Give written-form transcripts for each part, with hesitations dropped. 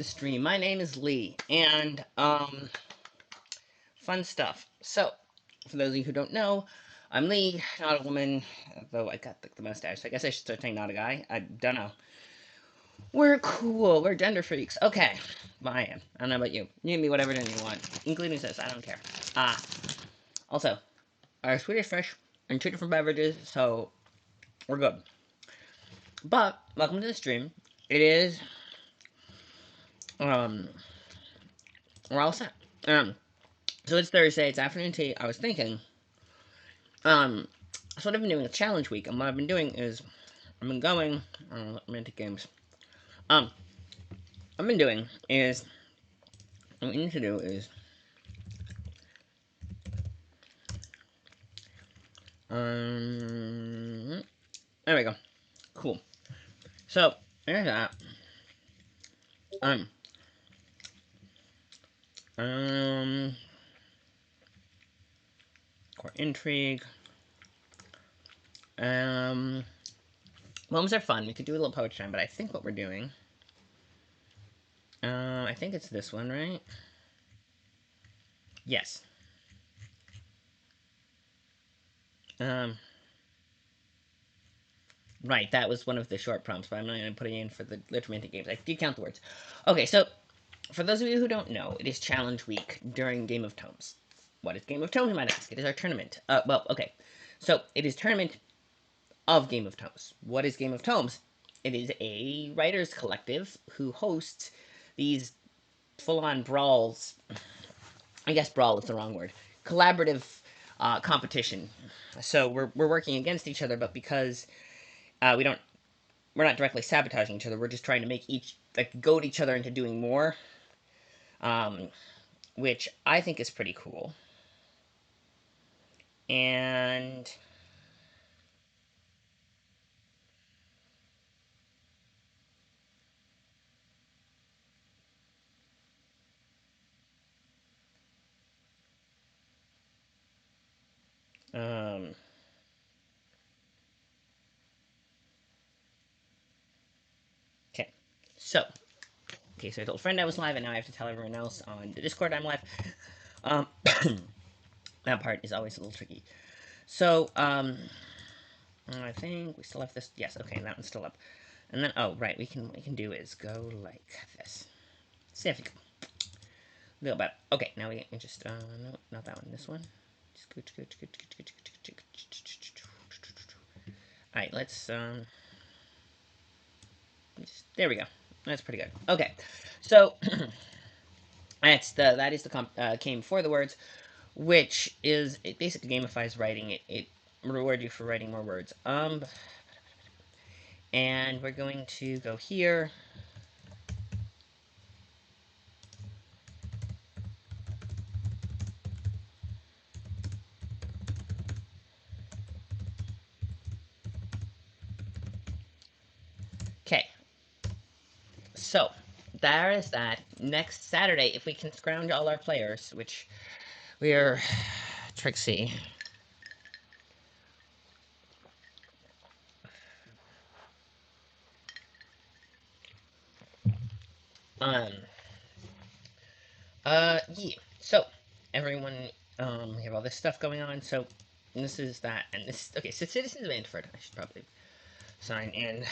The stream. My name is Lee, and fun stuff. So, for those of you who don't know, I'm Lee, not a woman, though I got the mustache. So I guess I should start saying not a guy. I don't know. We're cool. We're gender freaks. Okay, well, I am. I don't know about you. You can be whatever gender you want, including this. I don't care. Also, our Swedish fish and two different beverages, so we're good. But welcome to the stream. It is um we're all set. So it's Thursday. It's afternoon tea. I was thinking Um, so what I've been doing is challenge week, and what I've been doing is I've been going romantic games. Um, I've been doing is what we need to do is there we go. Cool. So there's that. Um um Core intrigue. Um Poems are fun. We could do a little poetry time, but I think what we're doing. I think it's this one, right? Yes. Um Right, that was one of the short prompts, but I'm not going to put it in for the romantic games. I did count the words. Okay, so for those of you who don't know, it is challenge week during Game of Tomes. What is Game of Tomes, you might ask? It is our tournament. Well, okay. So, it is tournament of Game of Tomes. What is Game of Tomes? It is a writers collective who hosts these full-on brawls. I guess brawl is the wrong word. Collaborative competition. So, we're working against each other, but because we don't we're not directly sabotaging each other. We're just trying to make goad each other into doing more, um, which I think is pretty cool. And um, okay, so so I told a friend I was live, and now I have to tell everyone else on the Discord I'm live. Um, that part is always a little tricky. So I think we still have this. Yes, okay, that one's still up. And then right, what we can do is go like this. See if you can. A little bit. Okay, now we can just no, not that one. This one. All right, let's there we go. That's pretty good. Okay, so that is the came for the words, which is it basically gamifies writing. It rewards you for writing more words. And we're going to go here. Okay, so there is that. Next Saturday, if we can scrounge all our players, which we are, Trixie. Um, yeah. So, everyone, we have all this stuff going on. So, this is that, and this. Okay, so Citizens of Antford. I should probably sign in.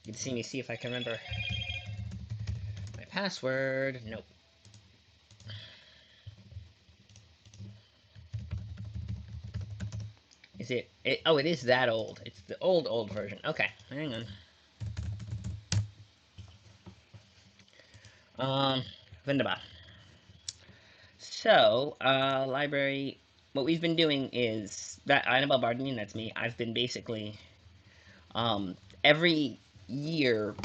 You can see me see if I can remember my password. Nope. Is it? Oh, it is that old. It's the old version. Okay, hang on. Wunderbar. So, library. What we've been doing is that Annabelle Bardinian. That's me. I've been basically, every year,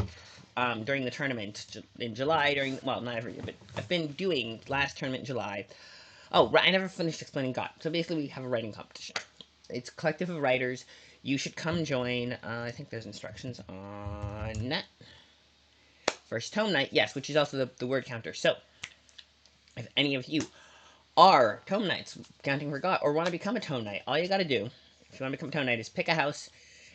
during the tournament in July. Well, not every year, but I've been doing last tournament in July. Oh, right. I never finished explaining God. So basically, we have a writing competition. It's a collective of writers. You should come join. I think there's instructions on that. First tome night, yes, which is also the word counter. So, if any of you are tome knights, counting for God, or want to become a tome knight, all you got to do, if you want to become a tome knight, is pick a house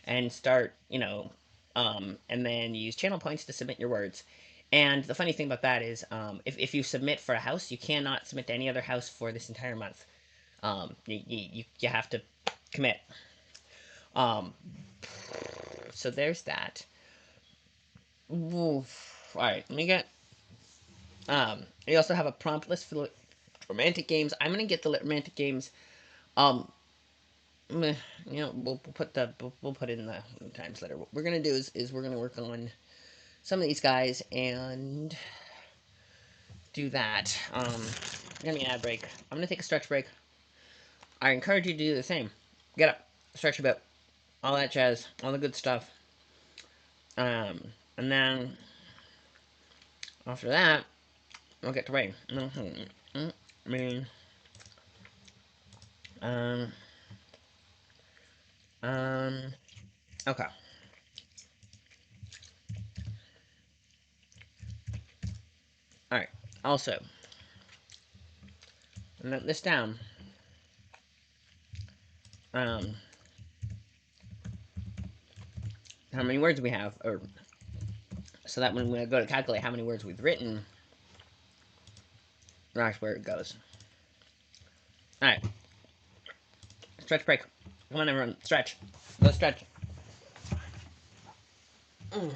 and start, and then use channel points to submit your words. And the funny thing about that is, if you submit for a house, you cannot submit to any other house for this entire month. You have to commit. Um, so there's that. Oof. All right, let me get. We also have a prompt list for romantic games. I'm gonna get the romantic games. Um, meh, we'll put it in the times letter. What we're gonna do is we're gonna work on some of these guys and do that. Give me an ad break. I'm gonna take a stretch break. I encourage you to do the same. Get up, stretch a bit, all that jazz, all the good stuff. And then after that, we'll get to writing. I mean, um, um, okay. All right. Also, note this down. Um, how many words we have, or so that when we go to calculate how many words we've written, that's where it goes. All right. Stretch break. Come on, everyone. Stretch. Go stretch. Mm.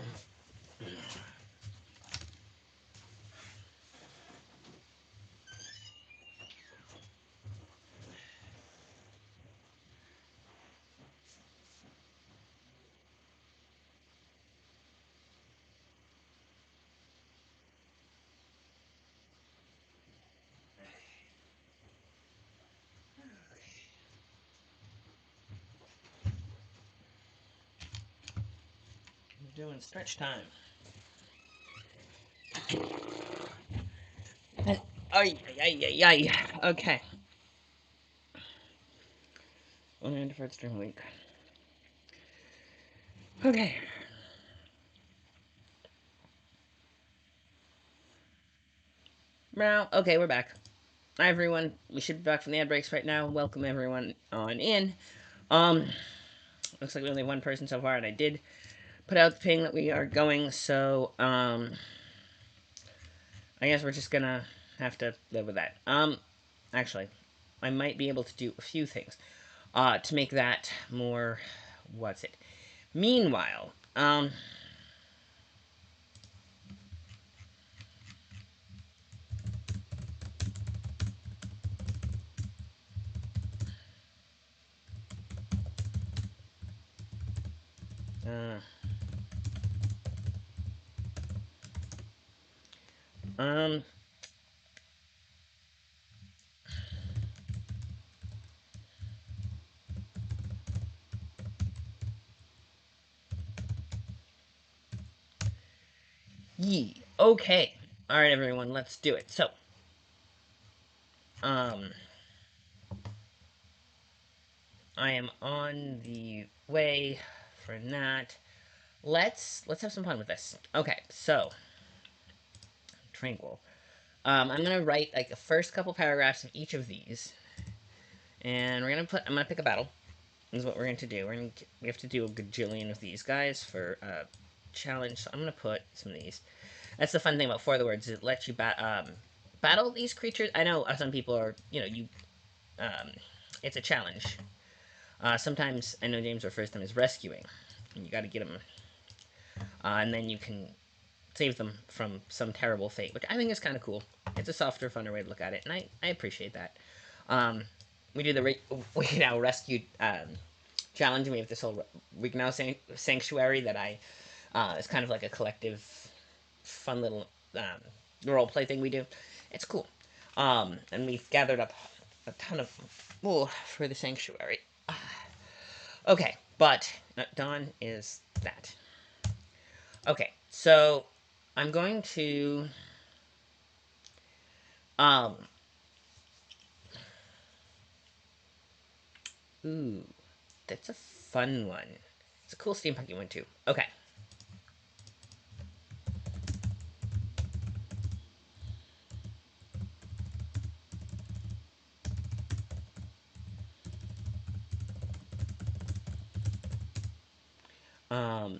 We're doing stretch time. Ay, ay, ay, ay. Okay. Only deferred stream week. Okay. Now, okay, we're back. Hi, everyone. We should be back from the ad breaks right now. Welcome, everyone, on in. Um, looks like we only have one person so far, and I did put out the ping that we are going, so, I guess we're just gonna have to live with that. Actually, I might be able to do a few things, to make that more, what's it? Meanwhile, uh, um, yee. Okay. Alright, everyone, let's do it. So, um, I am on the way for that. Let's have some fun with this. Okay, so tranquil. I'm gonna write like the first couple paragraphs of each of these, and I'm gonna pick a battle. This is what we're going to do. We have to do a gajillion of these guys for challenge. So I'm gonna put some of these. That's the fun thing about For the Words. It lets you battle these creatures. I know some people are um, it's a challenge. Sometimes I know James refers to them as rescuing. And you got to get them, and then you can save them from some terrible fate, which I think is kind of cool. It's a softer, funner way to look at it, and I appreciate that. Um, we do the we now rescued challenge, and we have this whole now sanctuary that it's kind of like a collective, fun little role play thing we do. It's cool, and we've gathered up a ton of wool for the sanctuary. Okay, but Dawn is that. Okay, so I'm going to um ooh, that's a fun one. It's a cool steampunky one too. Okay. Um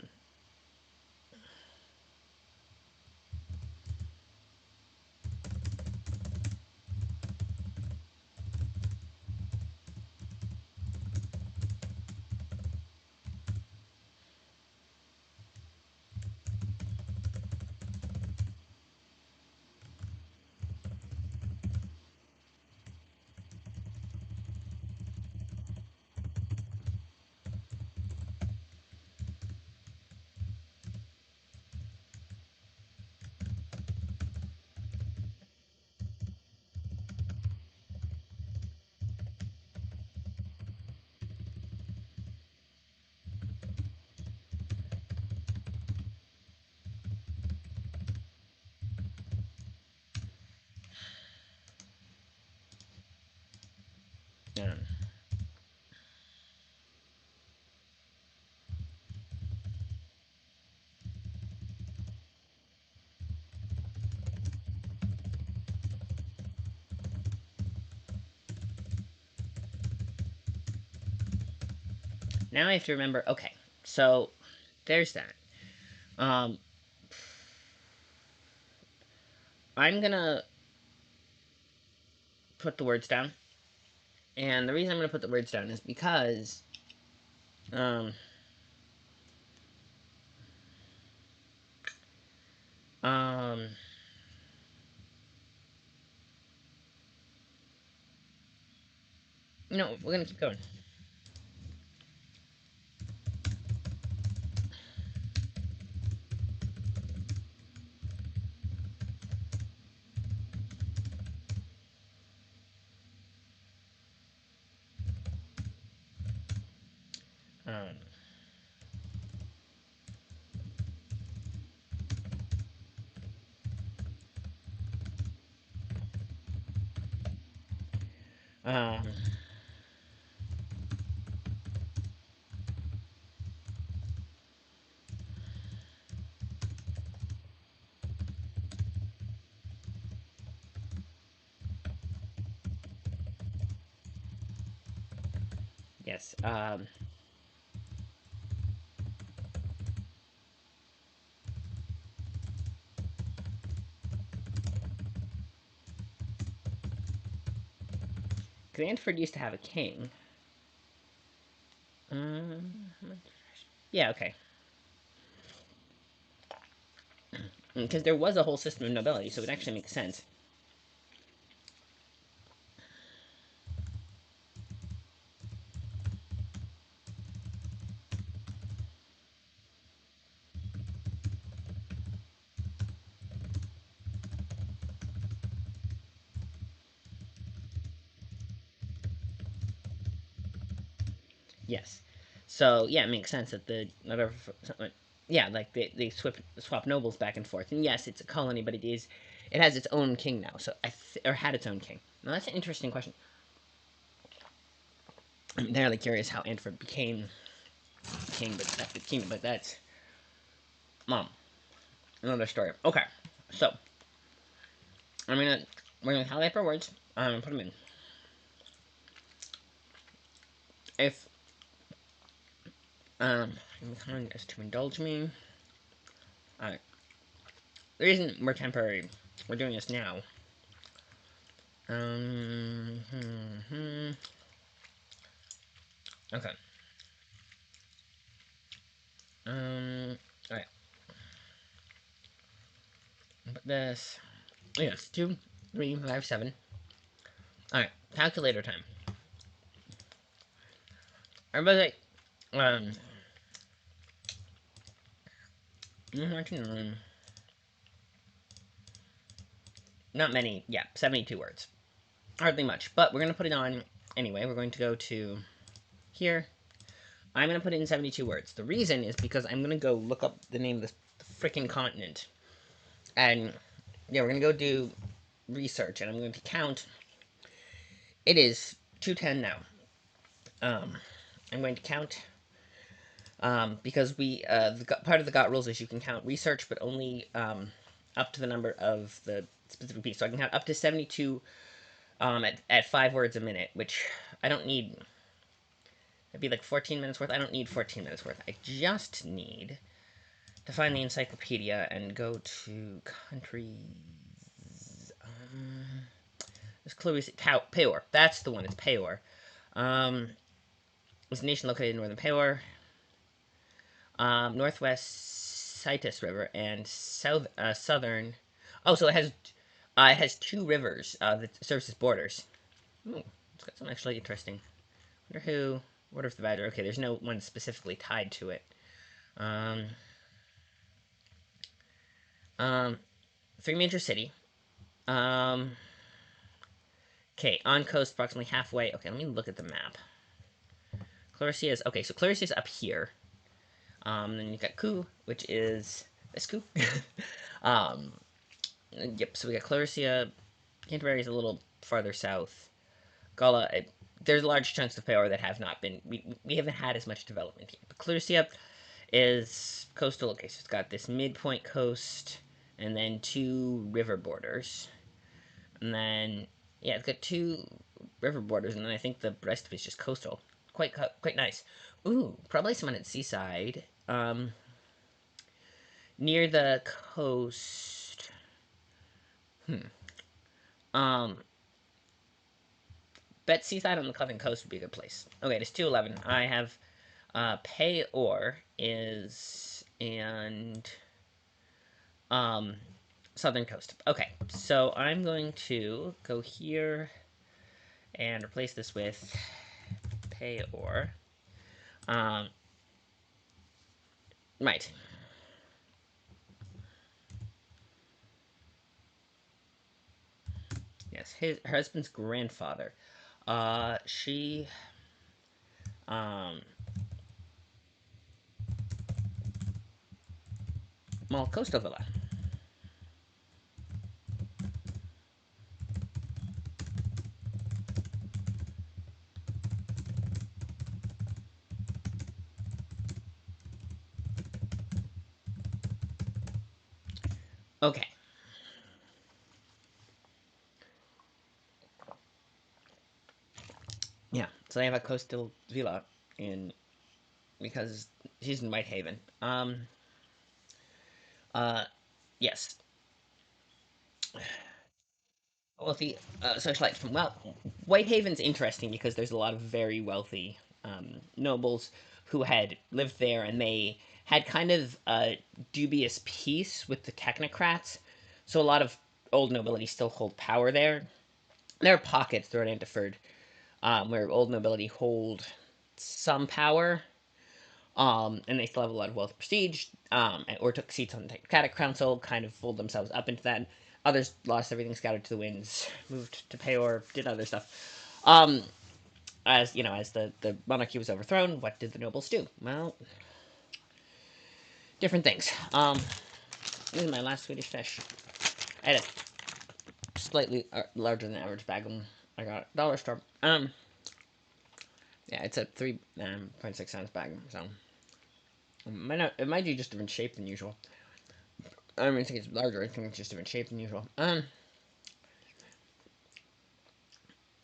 Now I have to remember. Okay, so there's that. Um, I'm gonna put the words down, and the reason I'm gonna put the words down is because um um no, we're gonna keep going. Um, um, yes. Cranford used to have a king. Um, yeah, okay. Because there was a whole system of nobility, so it actually makes sense. Yes. So yeah, it makes sense that the whatever. Yeah, like they swap nobles back and forth, and yes, it's a colony, but it has its own king now. So or had its own king. Now that's an interesting question. I'm entirely curious how Antwerp became king, but that's the kingdom. But that's mom, another story. Okay, so I'm gonna we're gonna highlight our words. I'm gonna put them in. If I'm kind as to indulge me. Alright. The reason we're temporary, we're doing this now. Okay. Alright. Put this. Yes, 2, 3, 5, 7. Alright, calculator time. Everybody, um, 99. Not many, yeah, 72 words. Hardly much, but we're going to put it on anyway. We're going to go to here. I'm going to put it in 72 words. The reason is because I'm going to go look up the name of this freaking continent. And, yeah, we're going to go do research, and I'm going to count. It is 2:10 now. I'm going to count because part of the GOT rules is you can count research, but only up to the number of the specific piece. So I can count up to 72 at 5 words a minute, which I don't need. It'd be like 14 minutes worth. I don't need 14 minutes worth. I just need to find the encyclopedia and go to countries. It's clearly Peor. That's the one. It's Peor. It's a nation located in northern Peor, northwest Citus River, and southern. Oh, so it has 2 rivers that serves as borders. Ooh, it's got some actually interesting. Wonder who. What if the Badger? Okay, there's no one specifically tied to it. Um, 3 major city. Um, okay, on coast, approximately halfway. Okay, let me look at the map. Clarissa is okay. So Clarissa is up here. Then you got Ku, which is this Ku. um, yep. So we got Clarissa. Canterbury is a little farther south. Gala, there's large chunks of Peor that have not been. We haven't had as much development yet. But Clusia is coastal. Okay, so it's got this midpoint coast, and then 2 river borders, and then yeah, it's got 2 river borders, and then I think the rest of it's just coastal. Quite nice. Ooh, probably someone at Seaside. Near the coast. Um, bet Seaside on the Coven Coast would be a good place. Okay, it's 211. I have Peor is and um southern coast. Okay, so I'm going to go here and replace this with Peor. Um, right. Yes, her husband's grandfather. She um well, Coastal Villa. Okay. Yeah. So I have a Coastal Villa in because she's in Whitehaven. Uh yes. Wealthy socialite from well, Whitehaven's interesting because there's a lot of very wealthy nobles who had lived there, and they had kind of a dubious peace with the technocrats. So a lot of old nobility still hold power there. There are pockets throughout Anteford where old nobility hold some power, and they still have a lot of wealth and prestige, or took seats on the Technocratic Council, kind of fooled themselves up into that. Others lost everything, scattered to the winds, moved to Peor, did other stuff. As you know, as the monarchy was overthrown, what did the nobles do? Well, different things. This is my last Swedish fish. I had a slightly larger than average bag of them. I got at dollar store. Yeah, it's a 3.6 ounce bag, so it might be just different shape than usual. I don't even think it's larger. I think it's just different shape than usual.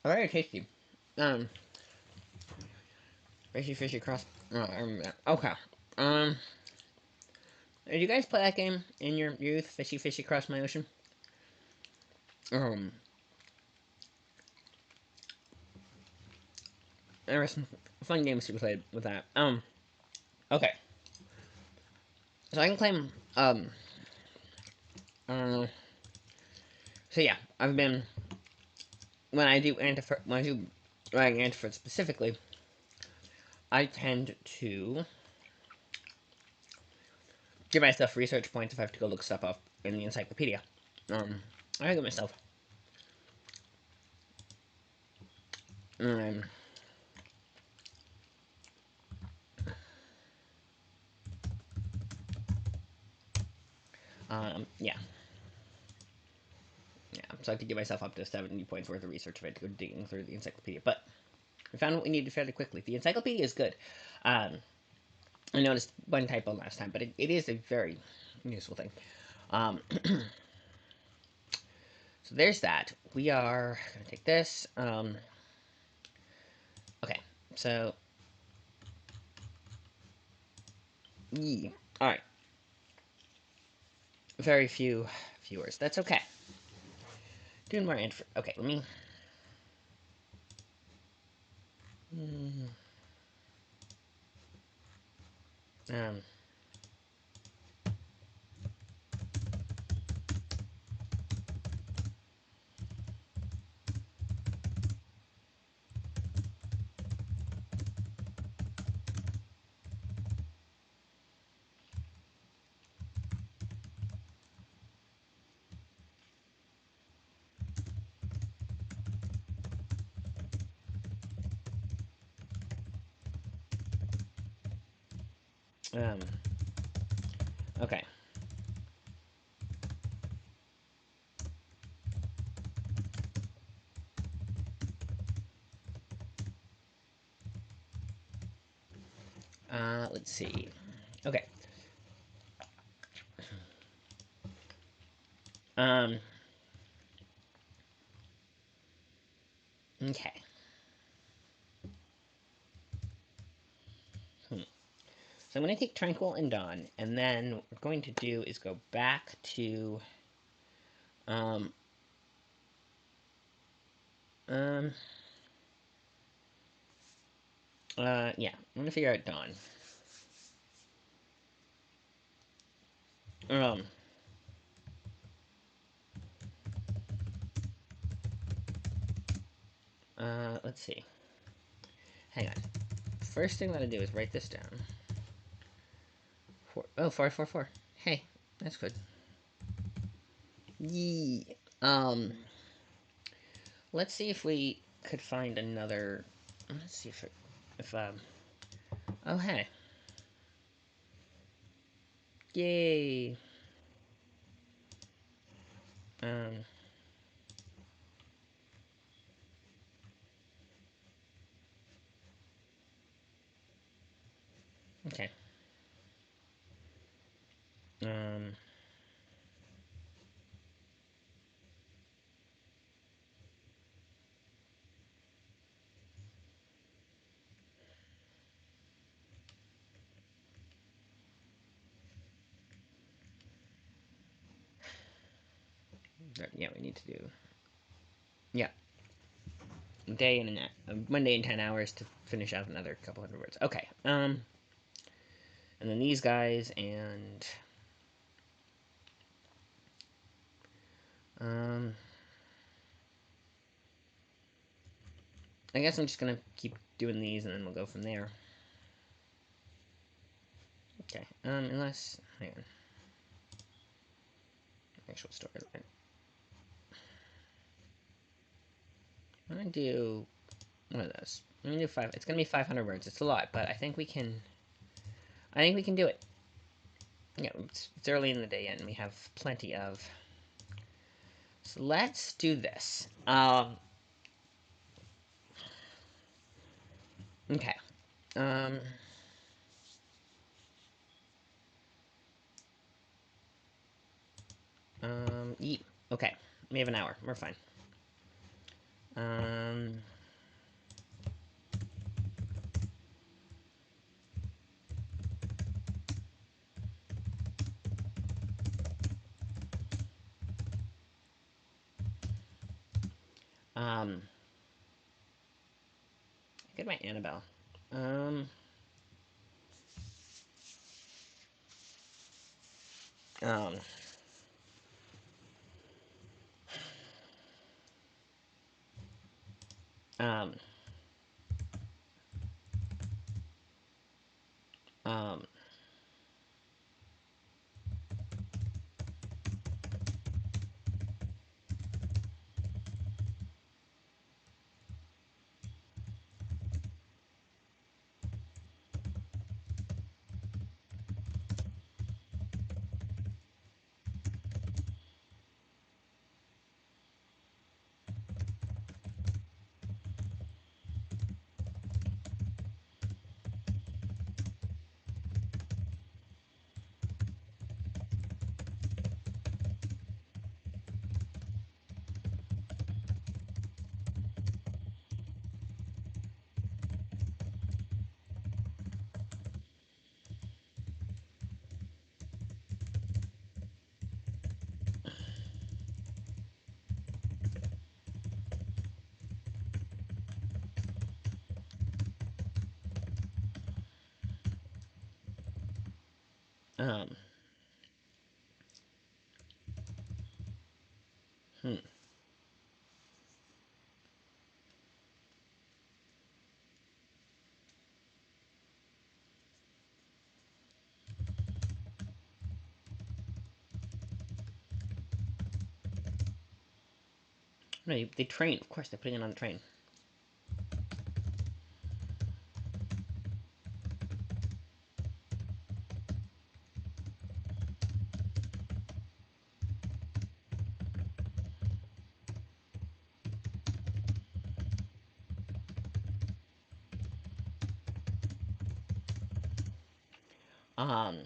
Very tasty. Um, fishy cross. Oh, I remember that. Okay. Um, did you guys play that game in your youth? Fishy cross my ocean. Um, there were some fun games to be played with that. Okay. So I can claim. Uh, so yeah, I've been when I do writing Antifer specifically, I tend to give myself research points if I have to go look stuff up in the encyclopedia. I give myself. Um, yeah. Yeah, so I have to give myself up to 70 points worth of research if I had to go digging through the encyclopedia. But we found what we needed fairly quickly. The encyclopedia is good. Um, I noticed one typo last time, but it is a very useful thing. So there's that. We are going to take this. Okay, so yeah. All right. Very few viewers. That's okay. Doing more info. Okay, let me. Mm, Um. Um. Okay. Let's see. Okay. Um, okay. So I'm going to take Tranquil and Dawn, and then what we're going to do is go back to, um, um, yeah, I'm going to figure out Dawn. Um, let's see. Hang on. First thing I'm going to do is write this down. 4. Hey, that's good. Yee. Let's see if we could find another. Let's see if oh hey, yay. Um, okay. Um, yeah, we need to do. Yeah, day and Monday in 10 hours to finish out another couple hundred words. Okay. And then these guys and um, I guess I'm just gonna keep doing these and then we'll go from there. Okay. Unless hang on. Actual storyline. I'm gonna do one of those. I'm gonna do 5. It's gonna be 500 words. It's a lot, but I think we can. I think we can do it. Yeah, it's early in the day and we have plenty of. So let's do this. Okay. Um. Okay. We have an hour. We're fine. Um. Um. Goodbye, Annabelle. Um. Um. Um. Um. Um. Hmm. No, they train. Of course, they're putting it on the train. Um,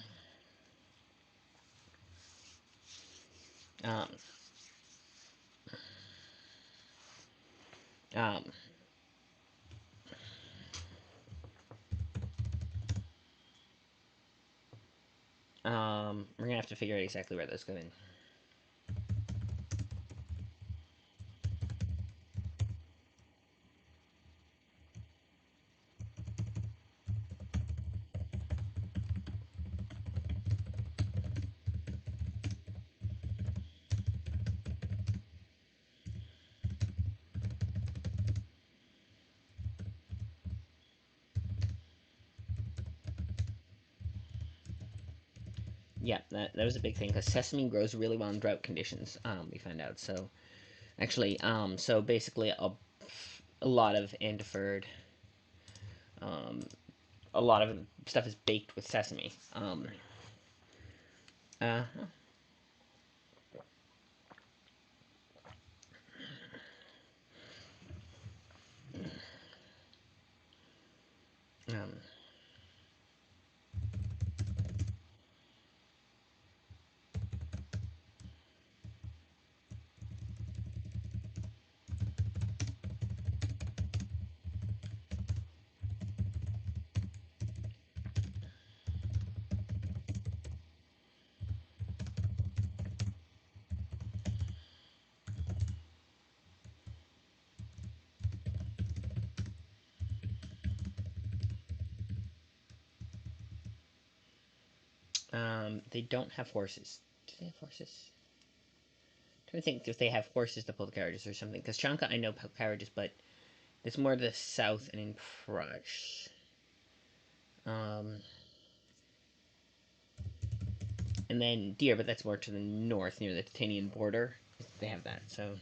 um, um, we're gonna have to figure out exactly where those go in. Yeah, that was a big thing because sesame grows really well in drought conditions. We found out. So actually, so basically, a lot of Andeford, um, a lot of stuff is baked with sesame. Uh, um, they don't have horses. Do they have horses? I'm trying to think if they have horses to pull the carriages or something. Because Chanka, I know carriages, but it's more to the south and in Prush. Um, and then Deer, but that's more to the north near the Titanian border. They have that. So,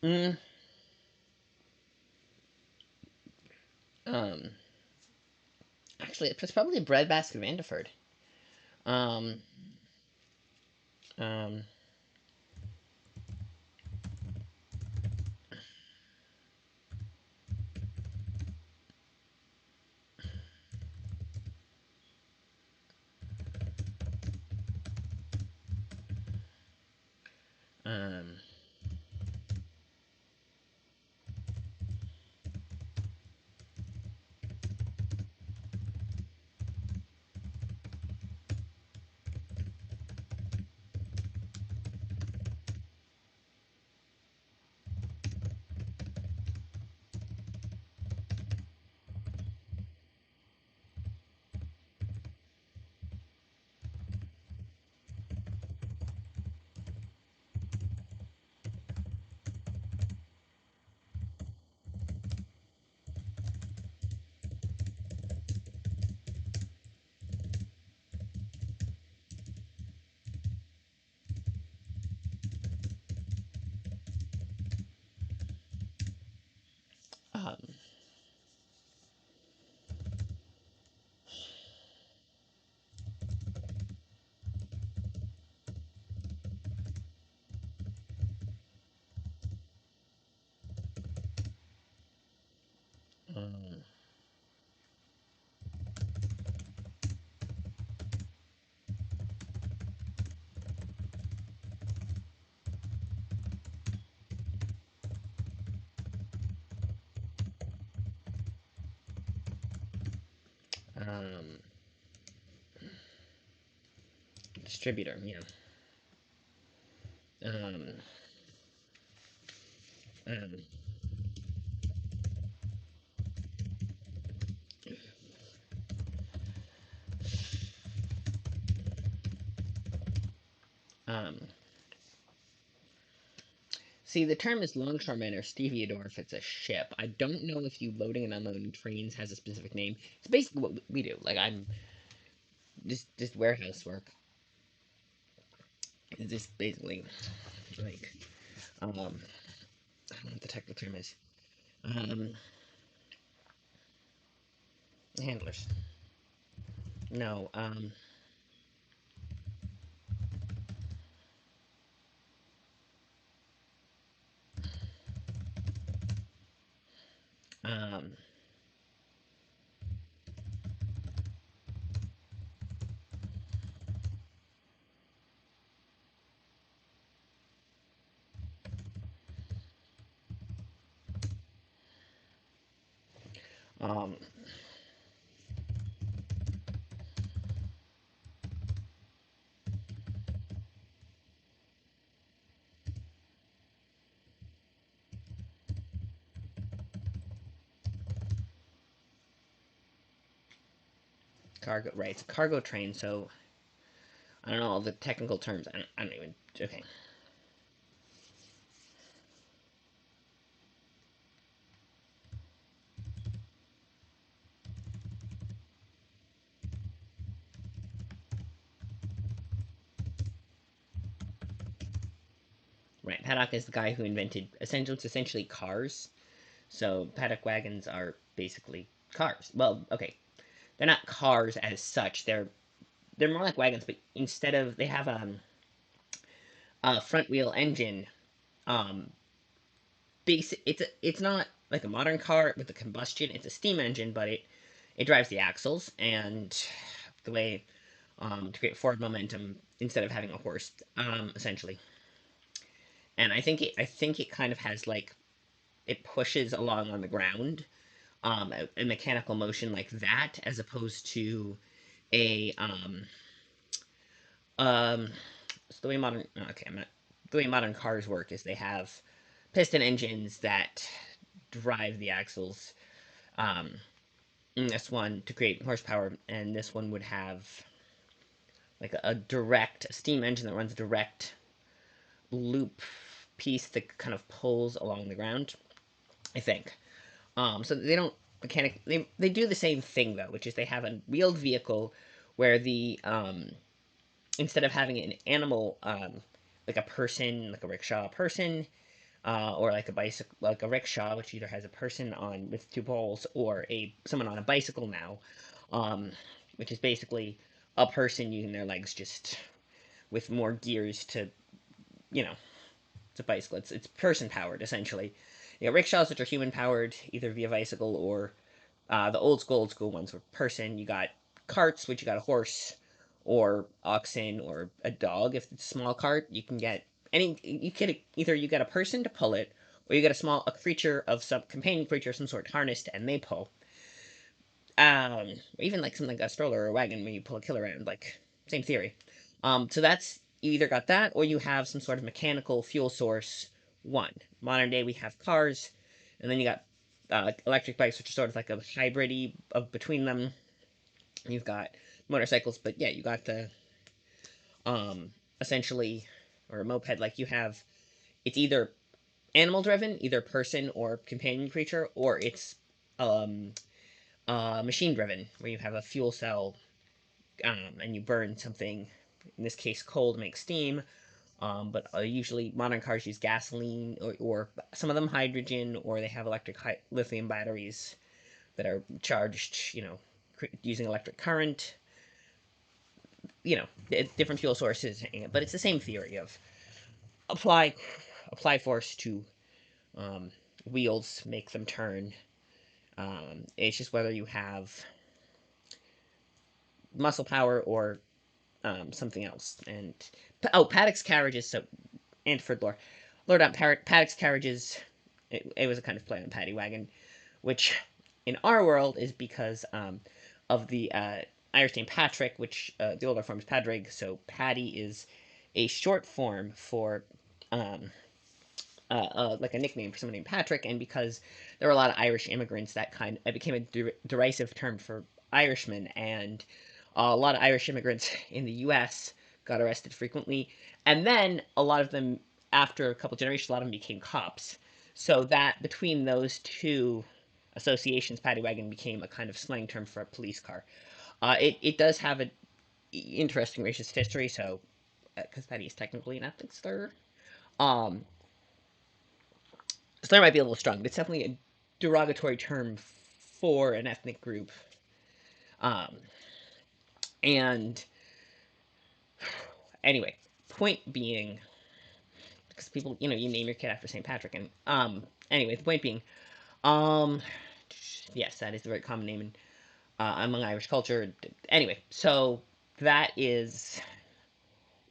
mm, um, actually, it's probably a breadbasket of Andeford. Um, um, um, um, um, um, distributor. Yeah. Um, um, um, See, the term is longshoreman or stevedore if it's a ship. I don't know if you loading and unloading trains has a specific name. It's basically what we do. Like I'm just warehouse work. It's just basically like I don't know what the technical term is. Um, handlers. No. Um, Um, Cargo, right? It's a cargo train, so I don't know all the technical terms. I don't even. Okay. Right. Paddock is the guy who invented essentially cars. So paddock wagons are basically cars. Well, okay, they're not cars as such. They're more like wagons, but instead of they have a front wheel engine. Um, it's not like a modern car with a combustion. It's a steam engine, but it drives the axles and the way to create forward momentum instead of having a horse, essentially. And I think it kind of has like it pushes along on the ground, a mechanical motion like that, as opposed to a um so the way modern okay I'm not the way modern cars work is they have piston engines that drive the axles. Um, this one to create horsepower, and this one would have like a direct a steam engine that runs a direct loop piece that kind of pulls along the ground. I think. So they don't they do the same thing though, which is they have a wheeled vehicle where the instead of having an animal like a person, like a rickshaw person, or like a bicycle, like a rickshaw, which either has a person on with two poles or a someone on a bicycle now, um, which is basically a person using their legs just with more gears to you know it's a bicycle. It's person powered essentially. You know, rickshaws which are human powered either via bicycle or the old school ones were person. You got carts which you got a horse or oxen or a dog. If it's a small cart, you can get any. You can either you get a person to pull it, or you get a creature of some companion creature of some sort harnessed and they pull. Or even like something like a stroller or a wagon when you pull a killer around, like same theory. So that's you either got that or you have some sort of mechanical fuel source. One modern day we have cars, and then you got electric bikes, which are sort of like a hybrid of between them. You've got motorcycles, but yeah, you got the um essentially or a moped. Like you have it's either animal driven, either person or companion creature, or it's um machine driven, where you have a fuel cell and you burn something. In this case, coal to make steam. But usually modern cars use gasoline or some of them hydrogen, or they have electric lithium batteries that are charged, using electric current. Different fuel sources, but it's the same theory of apply apply force to um, wheels, make them turn. It's just whether you have muscle power or something else. And Paddock's carriages. So Antford lore, Lord Paddock's carriages. It was a kind of play on Paddy Wagon, which in our world is because of the Irish name Patrick, which the older form is Padrig. So Paddy is a short form for like a nickname for someone named Patrick, and because there were a lot of Irish immigrants, it became a derisive term for Irishmen, and a lot of Irish immigrants in the U.S. got arrested frequently, and then a lot of them, after a couple generations, a lot of them became cops. So that between those two associations, paddy wagon became a kind of slang term for a police car. It does have an interesting racist history, so because paddy is technically an ethnic slur. Um, Slur might be a little strong, but it's definitely a derogatory term for an ethnic group. Um, and anyway, point being, because people, you name your kid after St. Patrick, and anyway, the point being, um, yes, that is the very common name among Irish culture. Anyway, so that is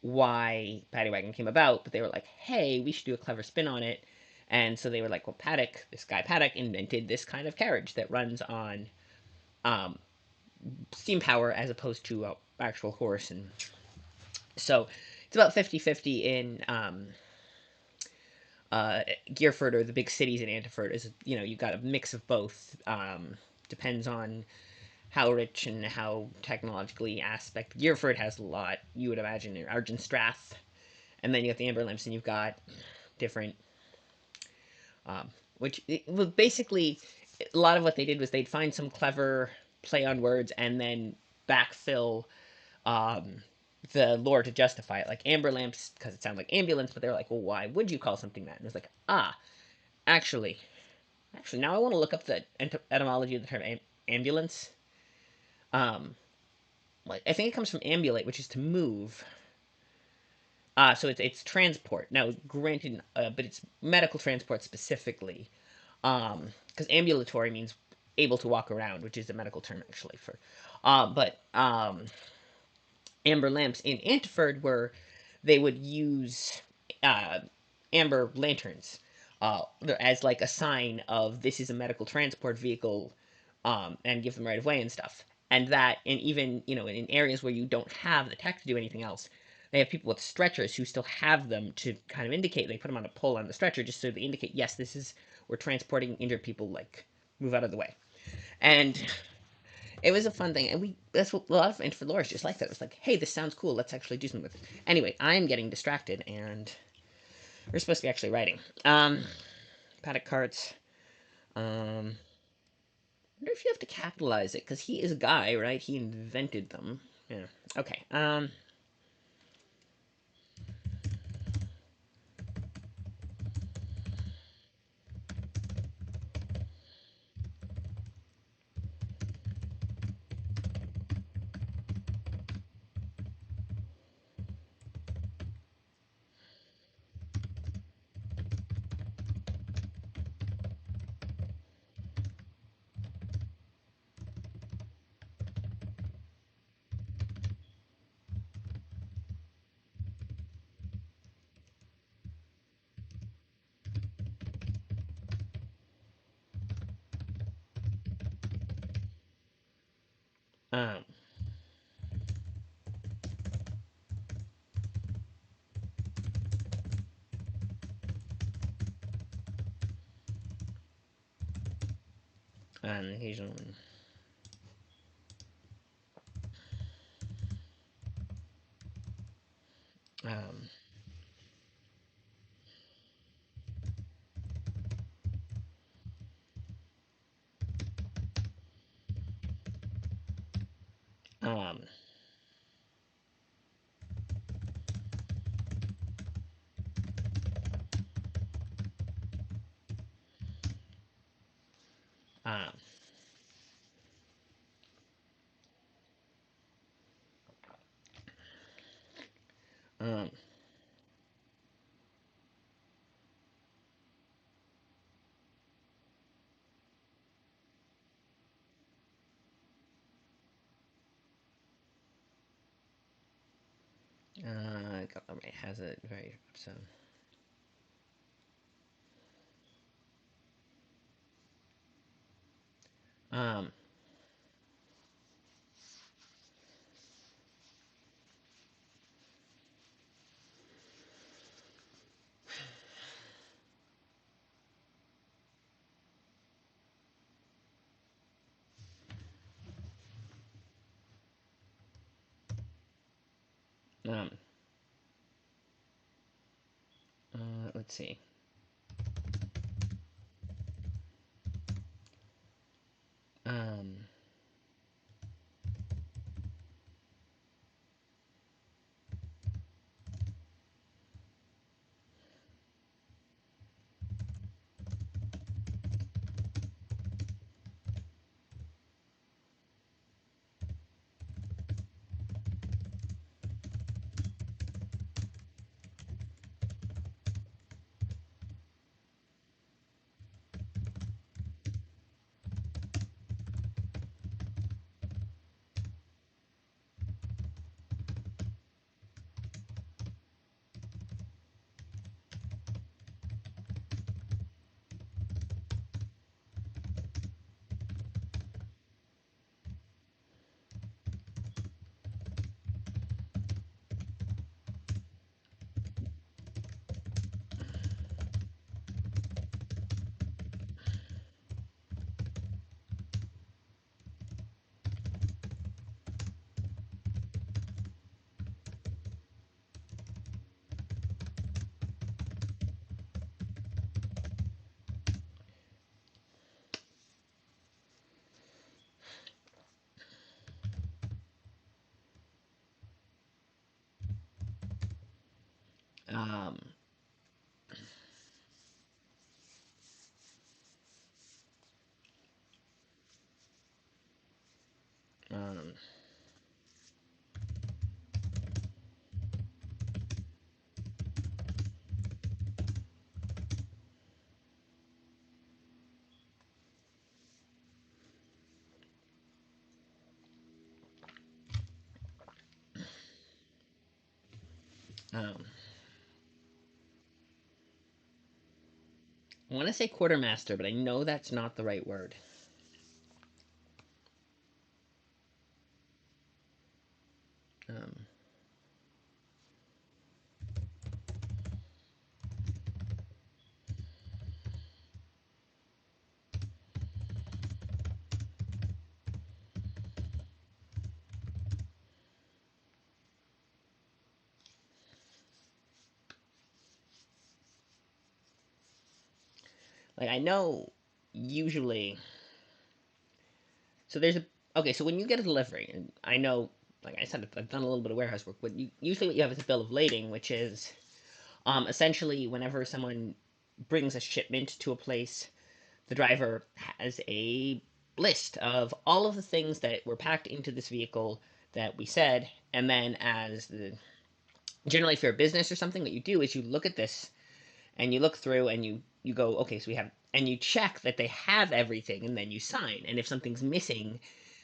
why Paddy Wagon came about, but they were like, hey, we should do a clever spin on it, And so they were like, well, Paddock, this guy Paddock, invented this kind of carriage that runs on um, steam power as opposed to actual horse. And so it's about 50-50 in Gearford, or the big cities in Antiford. Is, you've got a mix of both. Depends on how rich and how technologically aspect. Gearford has a lot, you would imagine, in Argentstrath. And then you got the Amber Lamps, and you've got different um, which well, basically a lot of what they did was they'd find some clever play on words and then backfill um, the lore to justify it. Like Amber Lamps, because it sounded like ambulance, but they're like, well, why would you call something that? And it's like, actually, now I want to look up the etymology of the term ambulance. Um, I think it comes from ambulate, which is to move. So it's transport. Now, granted, but it's medical transport specifically. Because ambulatory means able to walk around, which is a medical term actually for. But amber lamps in Antiford were they would use uh, amber lanterns as like a sign of this is a medical transport vehicle, and give them right of way and stuff. And even in areas where you don't have the tech to do anything else, they have people with stretchers who still have them to kind of indicate. They put them on a pole on the stretcher just so they indicate, yes, this is we're transporting injured people. Like, move out of the way. And it was a fun thing, and that's what a lot of Enter lore is just like that. It was like, hey, this sounds cool. Let's actually do something with it. Anyway, I'm getting distracted, and we're supposed to be actually writing. Paddock carts. I wonder if you have to capitalize it, because he is a guy, right? He invented them. Yeah. Okay. Um. Occasional. Um. Um. Um. Um. It has a very so. Um. Um. Let's see. Um. Um, um, um, I want to say quartermaster, but I know that's not the right word. Um, like I know usually. So there's a okay. So when you get a delivery, and I know, like I said, I've done a little bit of warehouse work. But usually what you have is a bill of lading, which is essentially whenever someone brings a shipment to a place, the driver has a list of all of the things that were packed into this vehicle that we said, and then as the generally for a business or something, what you do is you look at this and you look through and you go, okay, so we have, and you check that they have everything, and then you sign. And if something's missing,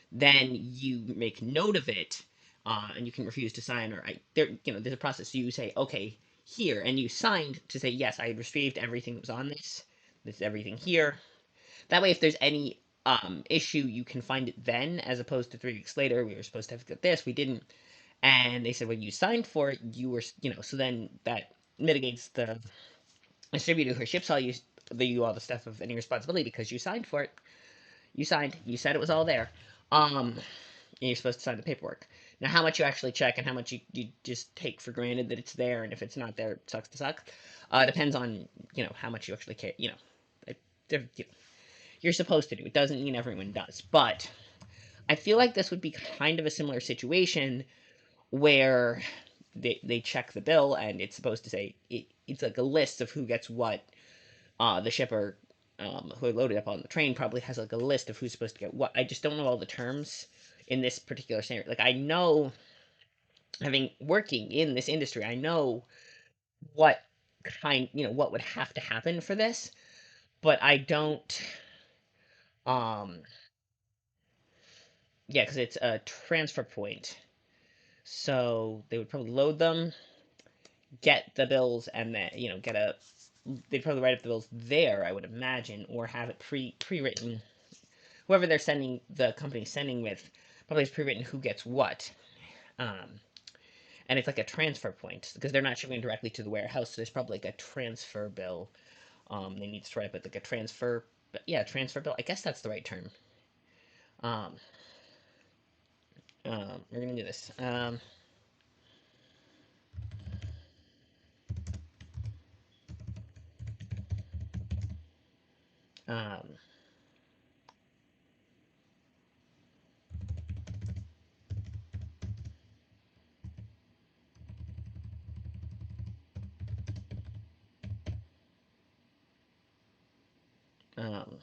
then you make note of it, and you can refuse to sign, or there's a process. So you say, okay, here, and you signed to say, yes, I received everything that was on this. This is everything here. That way, if there's any issue, you can find it then, as opposed to 3 weeks later. We were supposed to have got this, we didn't, and they said when you signed for it, you were, so then that mitigates the distributor who ships all the stuff of any responsibility because you signed for it. You signed. You said it was all there. And you're supposed to sign the paperwork. Now, how much you actually check and how much you just take for granted that it's there, and if it's not there, it sucks to suck. Depends on how much you actually care. You're supposed to do. It doesn't mean everyone does, but I feel like this would be kind of a similar situation where they check the bill and it's supposed to say it's like a list of who gets what. The shipper who loaded up on the train probably has like a list of who's supposed to get what. I just don't know all the terms in this particular scenario. Like I know, having working in this industry, I know what what would have to happen for this, but I don't. Um, yeah, because it's a transfer point, so they would probably load them, get the bills, and then get a. They'd probably write up the bills there, I would imagine, or have it pre-written. Whoever the company's sending with, probably has pre-written who gets what. Um, and it's like a transfer point because they're not shipping directly to the warehouse. So there's probably like a transfer bill. They need to write up like a transfer, yeah, transfer bill. I guess that's the right term. Um, we're gonna do this. Um, um, um,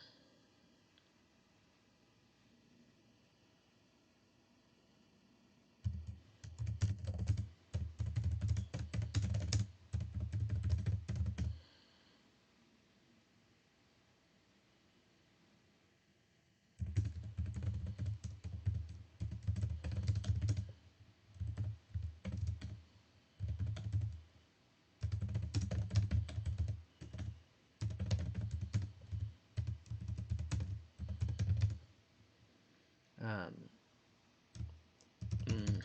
mm,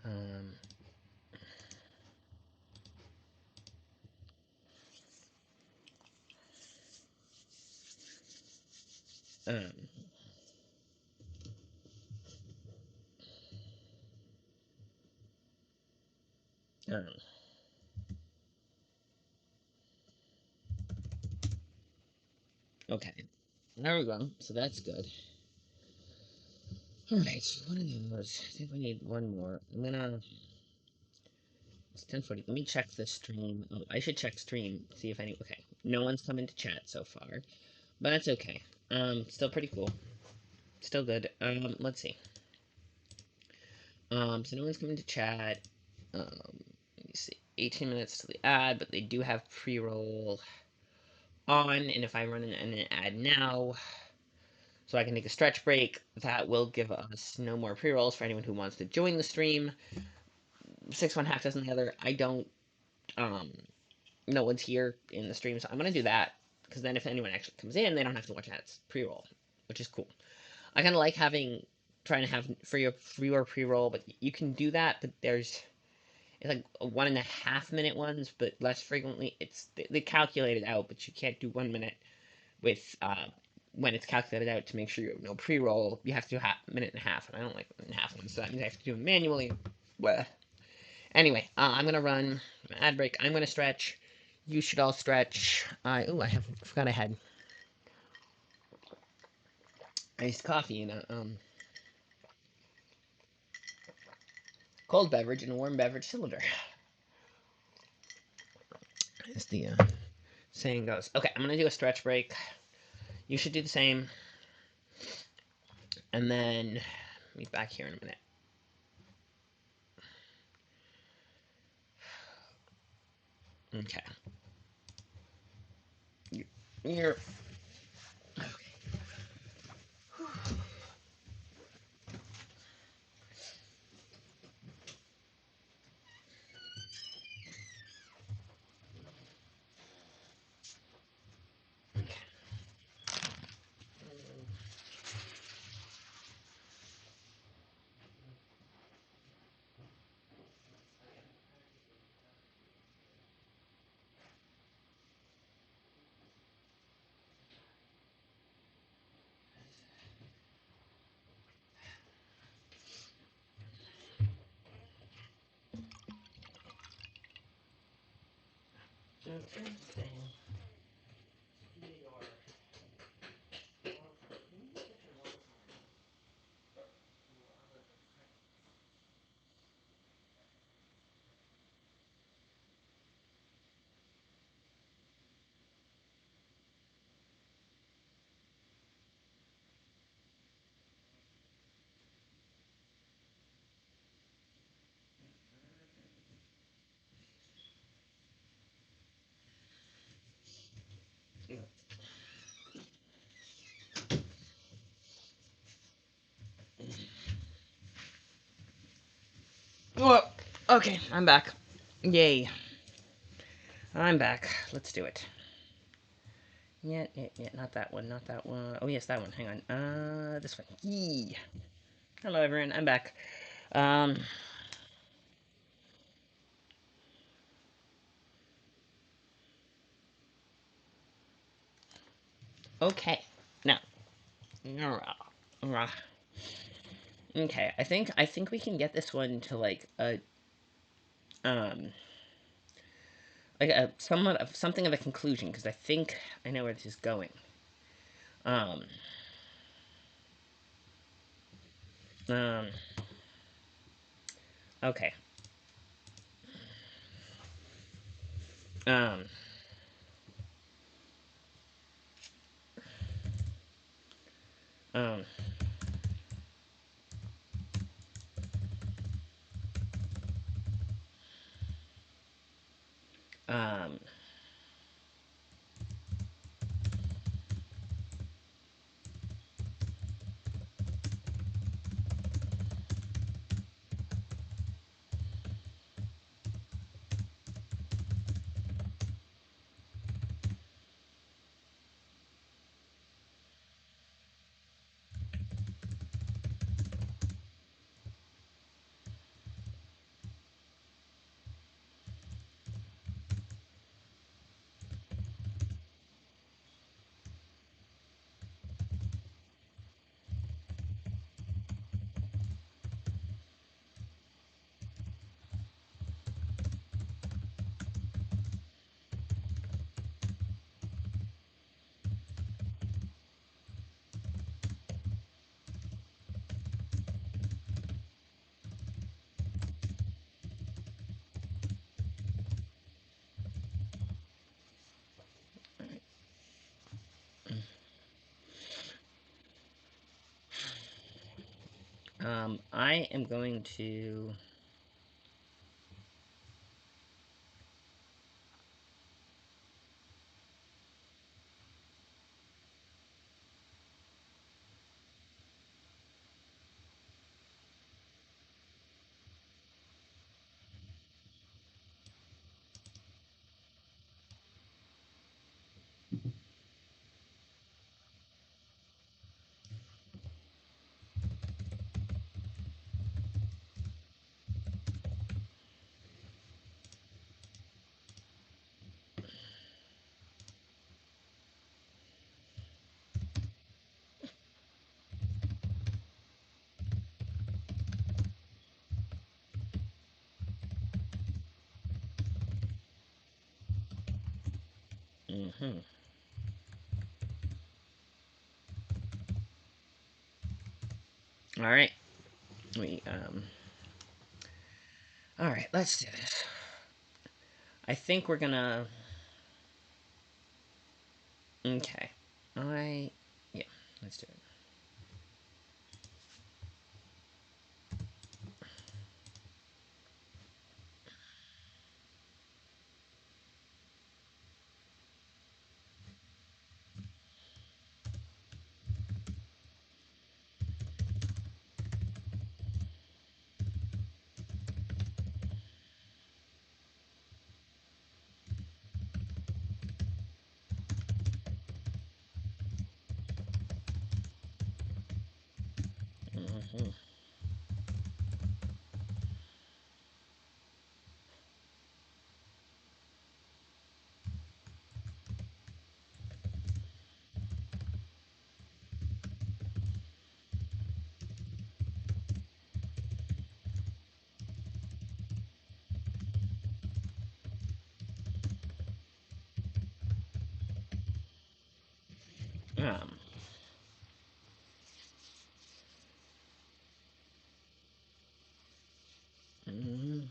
um, um, Um, okay, there we go. So that's good. All right, so one of those. I think we need one more. I'm gonna. It's 10:40. Let me check the stream. Oh, I should check stream. See if any. Okay, no one's come into chat so far, but that's okay. Still pretty cool. Still good. Let's see. So no one's coming to chat. Let me see. 18 minutes to the ad, but they do have pre-roll on, and if I run an ad now, so I can take a stretch break, that will give us no more pre-rolls for anyone who wants to join the stream. 6 one half dozen the other. I don't, um, no one's here in the stream, so I'm gonna do that, because then if anyone actually comes in, they don't have to watch ads pre-roll, which is cool. I kind of like trying to have freer pre-roll, but you can do that, but it's like 1.5 minute ones, but less frequently. They calculate it out, but you can't do 1 minute with when it's calculated out to make sure you have no pre-roll. You have to do a minute and a half, and I don't like minute and a half ones, so that means I have to do them manually. Well, anyway, I'm gonna run an ad break. I'm gonna stretch. You should all stretch. I forgot I had iced coffee in a cold beverage in a warm beverage cylinder, as the saying goes. Okay, I'm gonna do a stretch break. You should do the same, and then meet back here in a minute. Okay. You're well, okay, I'm back. Yay. I'm back. Let's do it. Yeah, not that one, not that one. Oh, yes, that one. Hang on. This one. Yee. Hello, everyone. I'm back. Um, okay. Now. Okay, I think we can get this one to like um a somewhat of something of a conclusion, because I think I know where this is going. Um um okay. Um um um I am going to... Mm-hmm. All right. All right, let's do this. I think we're gonna... Okay. Yeah, let's do it. Mm-hmm. Um, mm,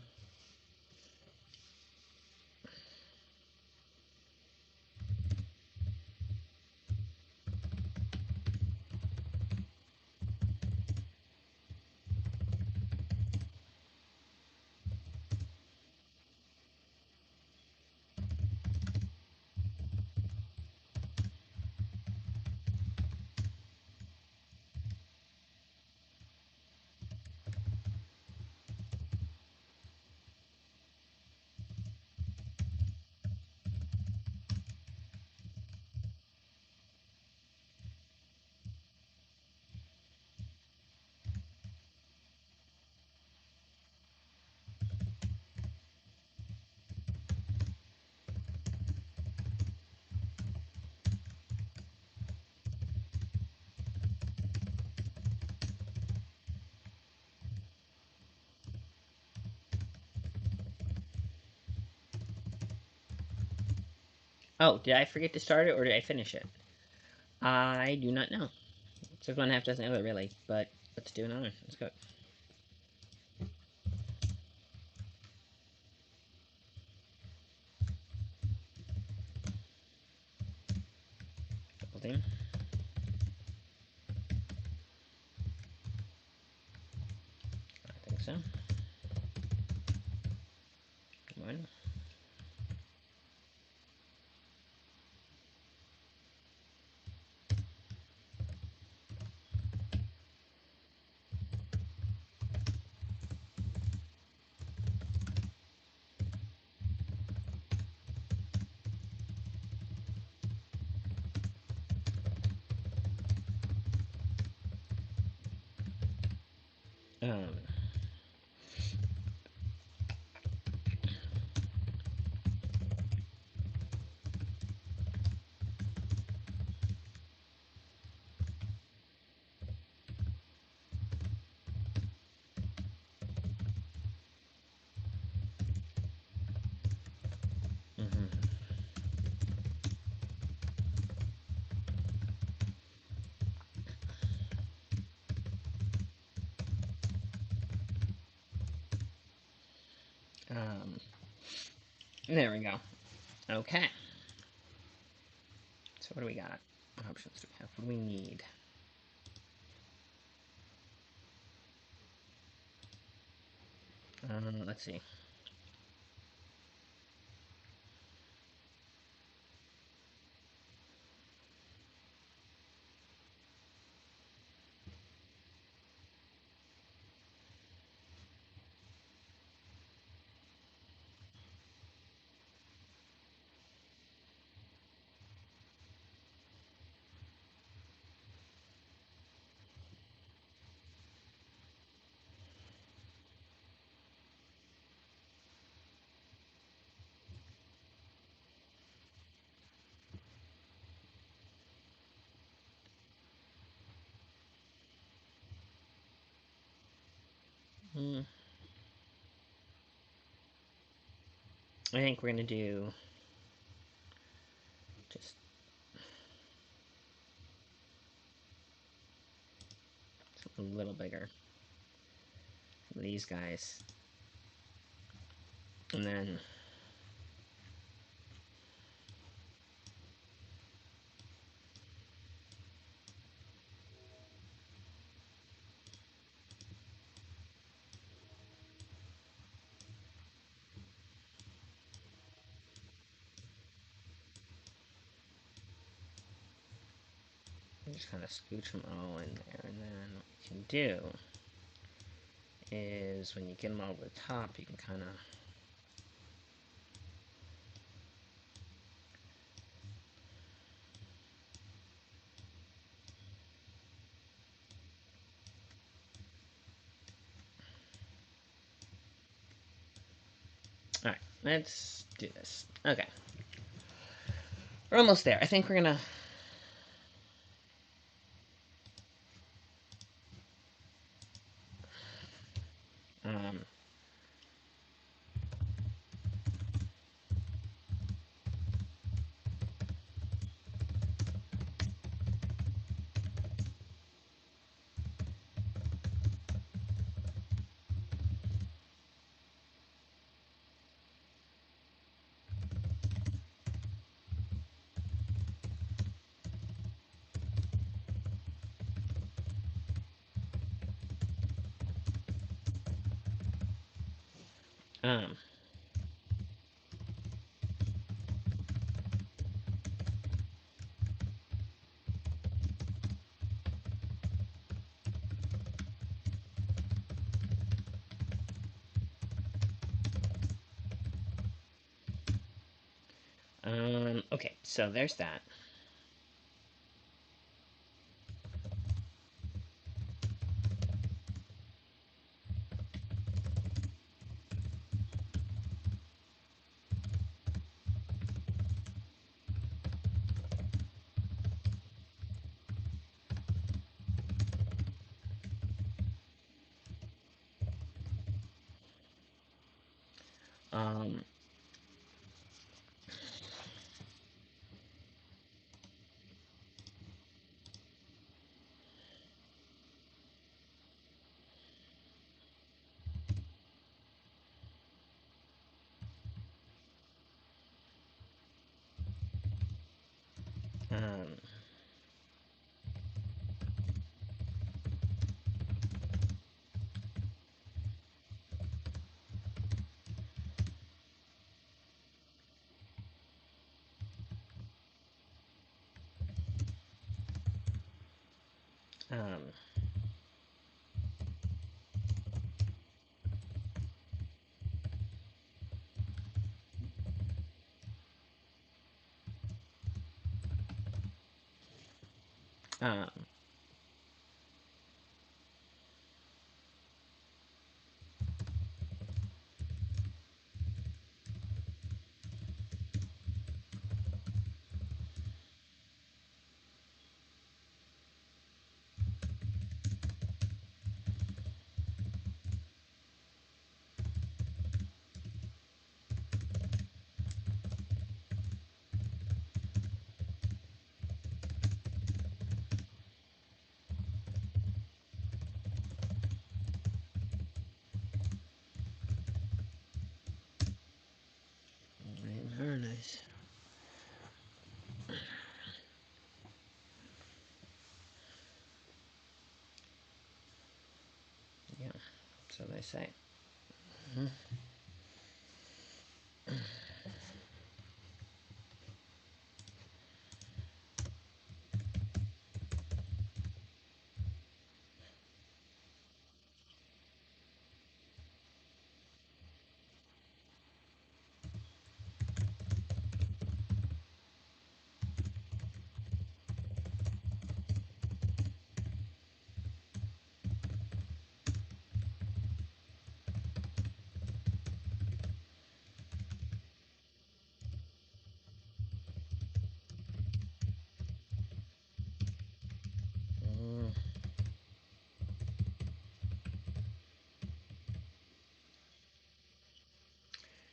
oh, did I forget to start it, or did I finish it? I do not know. So 1.5 doesn't know it, really, but let's do another. Let's go. Building. I think so. Come on. Um, mhm. Um, there we go. Okay. So what do we got? What options do we have? What do we need? Let's see. Hmm. I think we're gonna do just a little bigger. These guys. And then just kind of scooch them all in there. And then what you can do is when you get them all to the top, you can kind of Alright, let's do this. Okay. We're almost there. I think we're gonna... Um, um, okay, so there's that. Um, um, um, um, very nice. Yeah, so they say.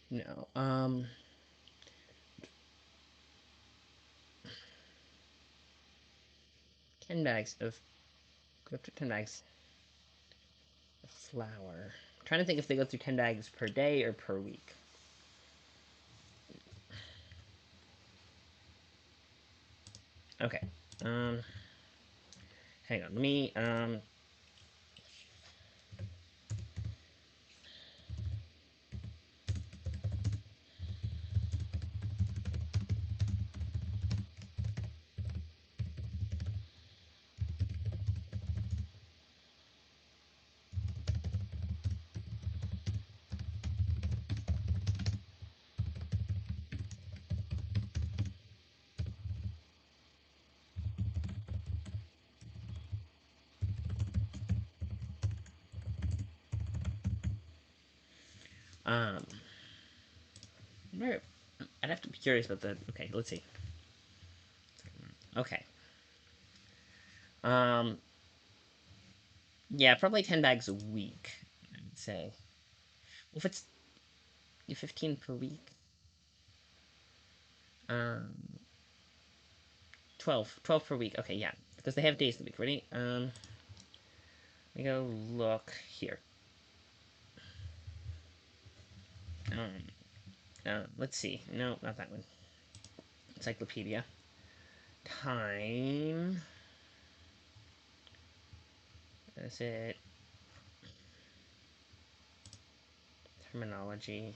No. 10 bags of, go up to 10 bags of flour. I'm trying to think if they go through 10 bags per day or per week. Okay. Um, hang on. Let me, um, I'd have to be curious about the, okay, let's see. Okay. Um, yeah, probably 10 bags a week, I would say. If it's 15 per week, um, 12 per week. Okay, yeah, because they have days of the week. Ready? Let me go look here. Let's see. No, not that one. Encyclopedia. Time. Is it terminology?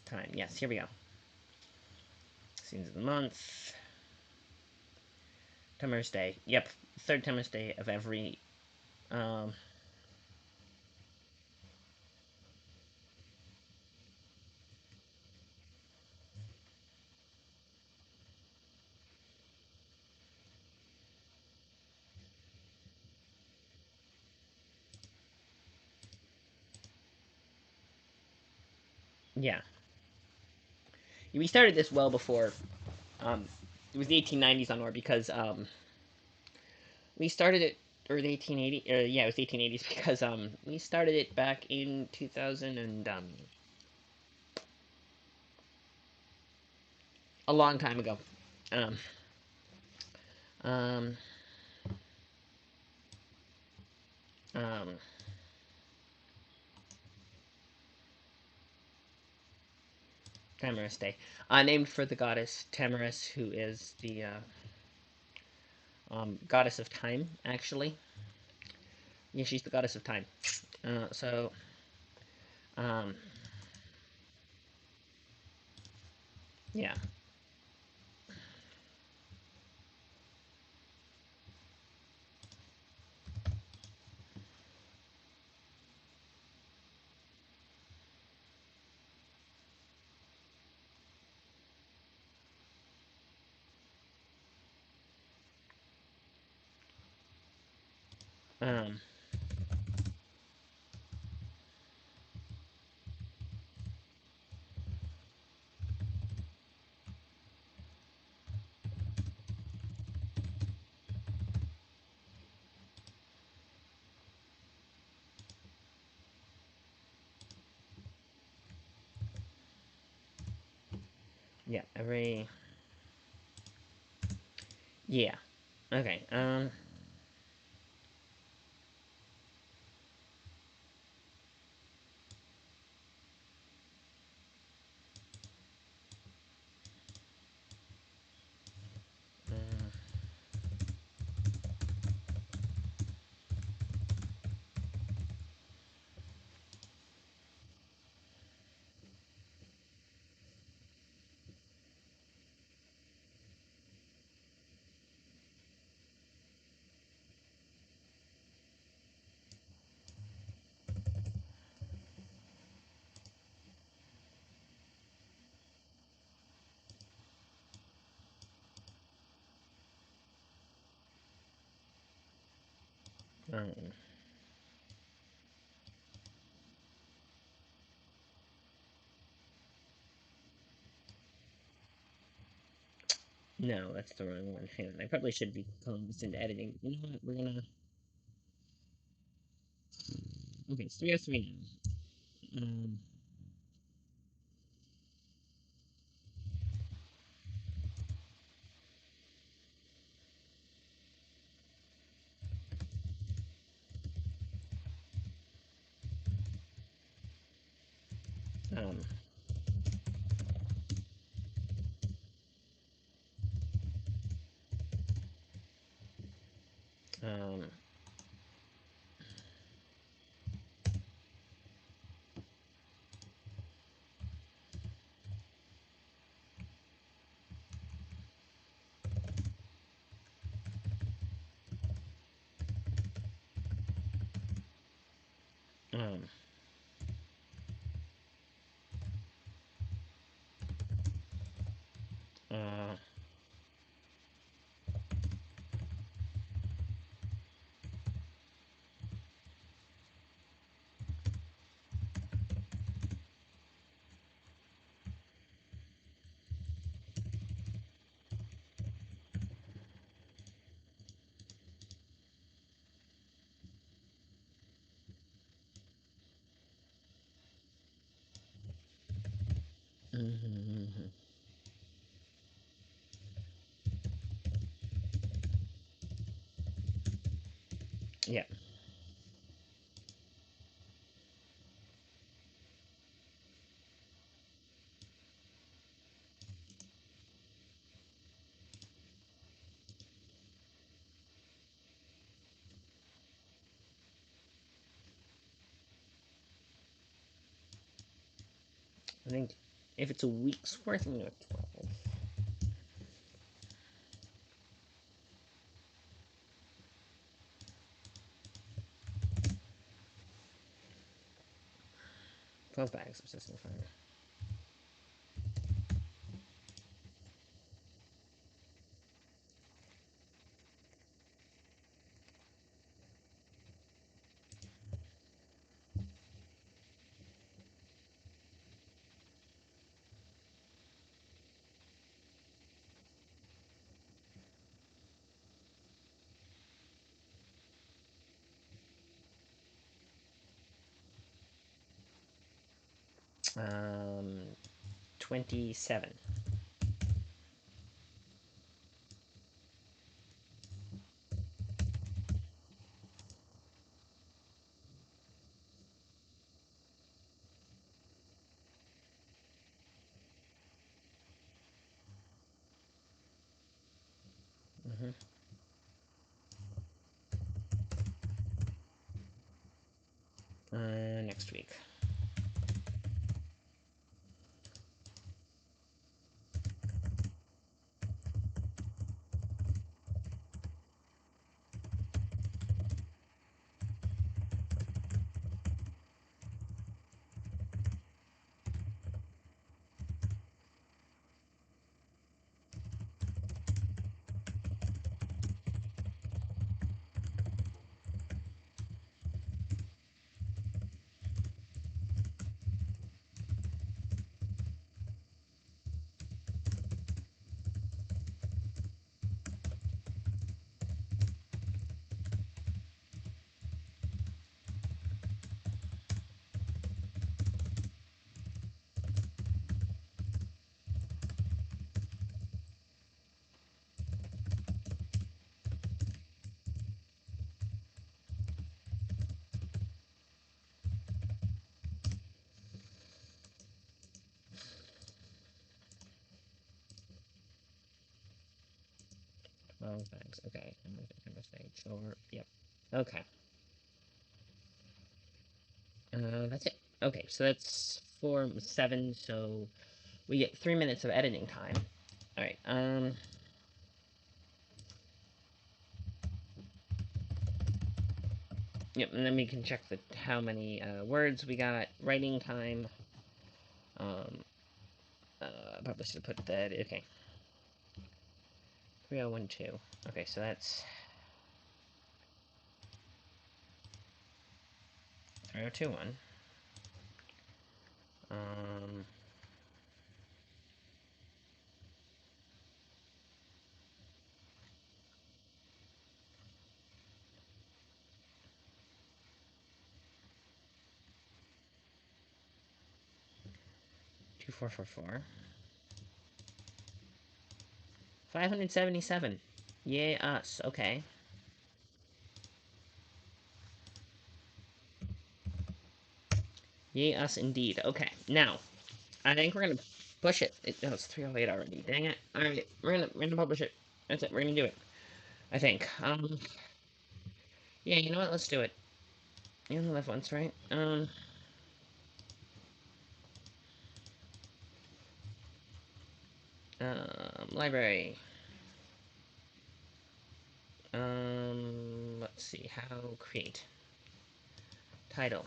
Time. Yes, here we go. Scenes of the month. Timer's Day. Yep, third Timer's Day of every. Um, yeah, we started this well before. It was the 1890s onward because we started it, or the 1880. Yeah, it was the 1880s because we started it back in 2000 and a long time ago. Um, um, um, Tamarisk Day, named for the goddess Tamaris, who is the goddess of time. Actually, yeah, she's the goddess of time. So, um, yeah. Um, yeah. Every. Yeah. Okay. Um, no, that's the wrong one. Hang on. I probably should be calling this into editing. You know what? We're gonna. Okay, it's 3:03 now. Um, um, um, uh, mhm. Yeah. I think if it's a week's worth, I'm gonna go 12. 12 bags of Sesame Fire. Um, 27. Mm-hmm. Next week. Oh, thanks. Okay. Sure. Yep. Okay. That's it. Okay, so that's 4, 7, so we get 3 minutes of editing time. Alright, yep, and then we can check how many words we got, writing time. Probably should put that. Okay. 3012. Okay, so that's 3021. Um, 2444. 577. Yay, us. Okay. Ye us indeed. Okay, now I think we're gonna push it. Oh, it's 3:08 already. Dang it! All right, we're gonna publish it. That's it. We're gonna do it. I think. Yeah. You know what? Let's do it. You only live once, right? Library. Let's see. How create title.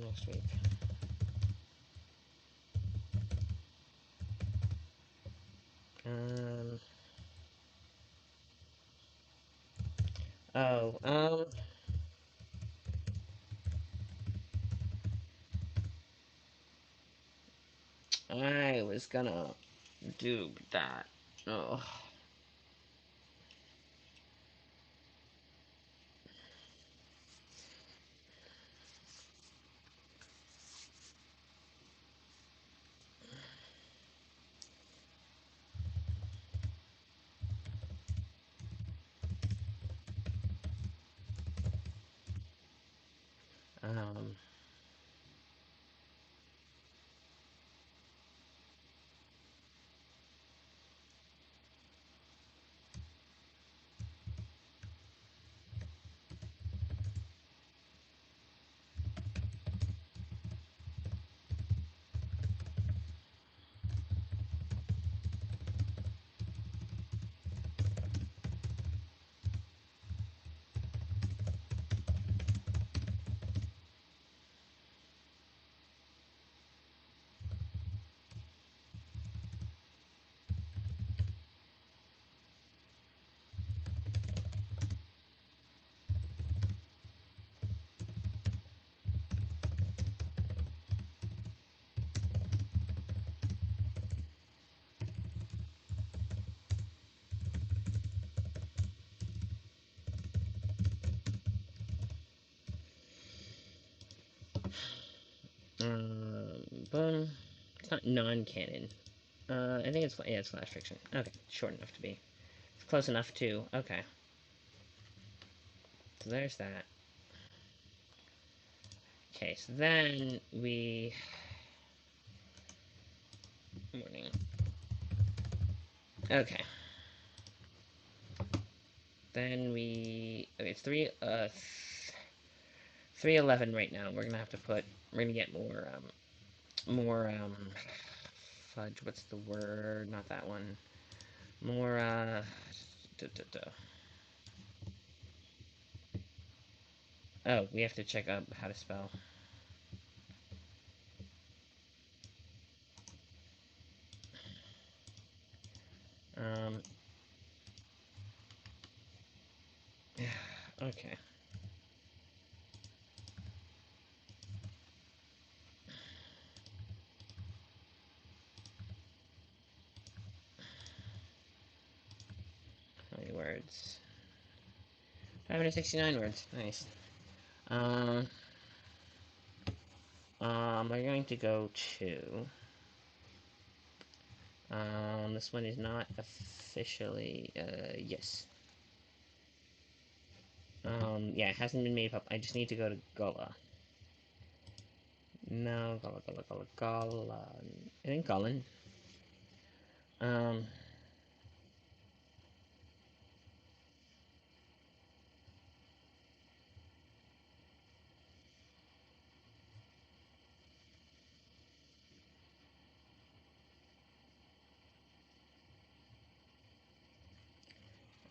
Next week. Um. Oh. I was gonna do that. Oh. Um. Boom. It's not non-canon. I think it's, yeah, it's flash fiction. Okay, short enough to be. It's close enough to, okay. So there's that. Okay, so then we... Morning. Okay. Then we... Okay, it's 3:11 right now. We're gonna have to put... We're gonna get more, fudge, what's the word? Not that one. More, Oh, we have to check up how to spell. Um... Okay. How many words? 569 words. Nice. Um, we're going to go to... this one is not officially, yes. Yeah, it hasn't been made up. I just need to go to Gullah. No, Gullah. I think Gullen. Um,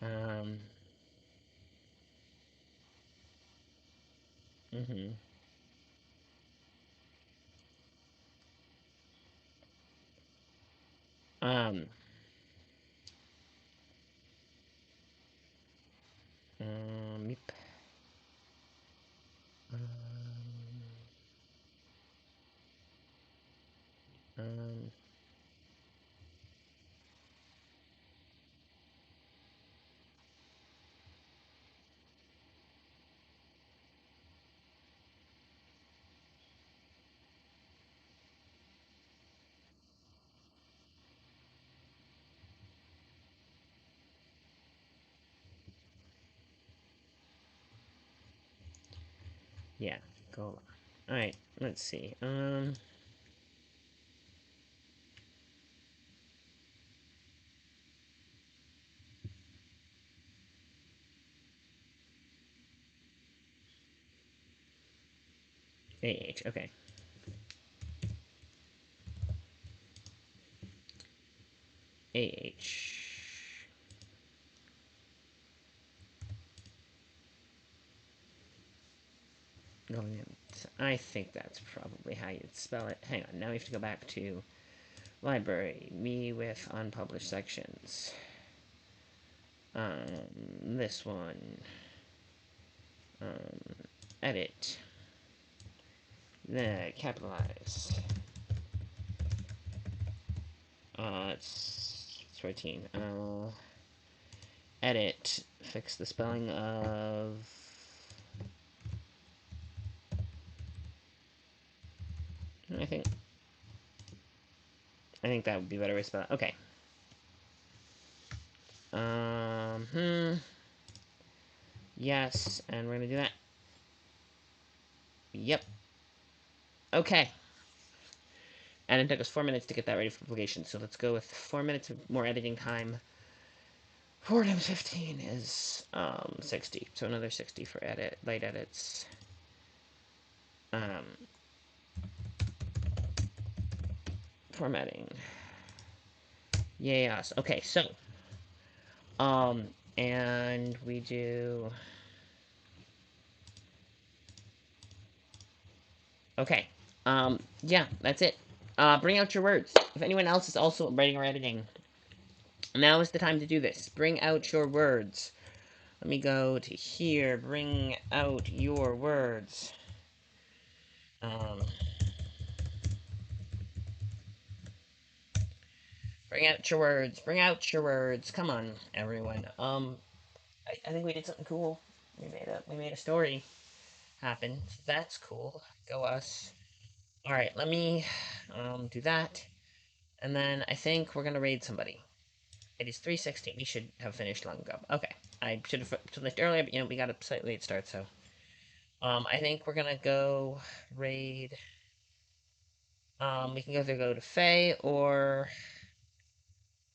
um, mm-hmm. Um, yep. Um, um, Yeah, go. Alright, let's see. AH, okay. AH. Going in. I think that's probably how you'd spell it. Hang on, now we have to go back to library. Me with unpublished sections. This one. Um, edit. Capitalize. It's routine. Edit. Fix the spelling of. I think. I think that would be a better way to spell it. Okay. Yes, and we're gonna do that. Yep. Okay. And it took us 4 minutes to get that ready for publication, so let's go with 4 minutes of more editing time. 4 times 15 is 60, so another 60 for light edits. Um, Formatting. Yes. Okay, so and we do. Okay. Yeah, that's it. Bring out your words. If anyone else is also writing or editing, now is the time to do this. Bring out your words. Let me go to here. Bring out your words. Bring out your words. Bring out your words. Come on, everyone. I think we did something cool. We made a story happen. So that's cool. Go us. All right, let me do that, and then I think we're gonna raid somebody. It is 3:16. We should have finished long ago. Okay, I should have finished earlier, but we got a slightly late start, so I think we're gonna go raid. We can either go to Faye or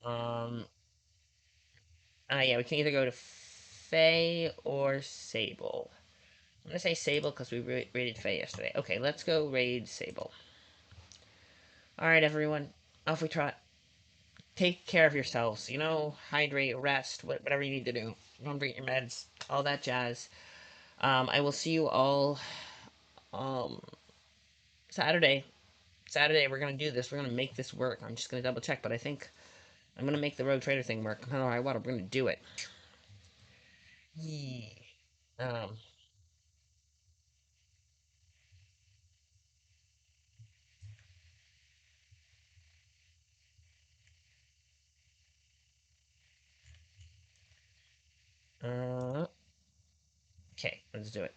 um. Yeah, we can either go to Faye or Sable. I'm gonna say Sable because we raided Faye yesterday. Okay, let's go raid Sable. Alright, everyone. Off we trot. Take care of yourselves. Hydrate, rest, whatever you need to do. Remember your meds, all that jazz. I will see you all um, Saturday. Saturday, we're gonna do this. We're gonna make this work. I'm just gonna double check, but I think I'm gonna make the Rogue Trader thing work. No matter what, we're gonna do it. Yeah. Um, okay, let's do it.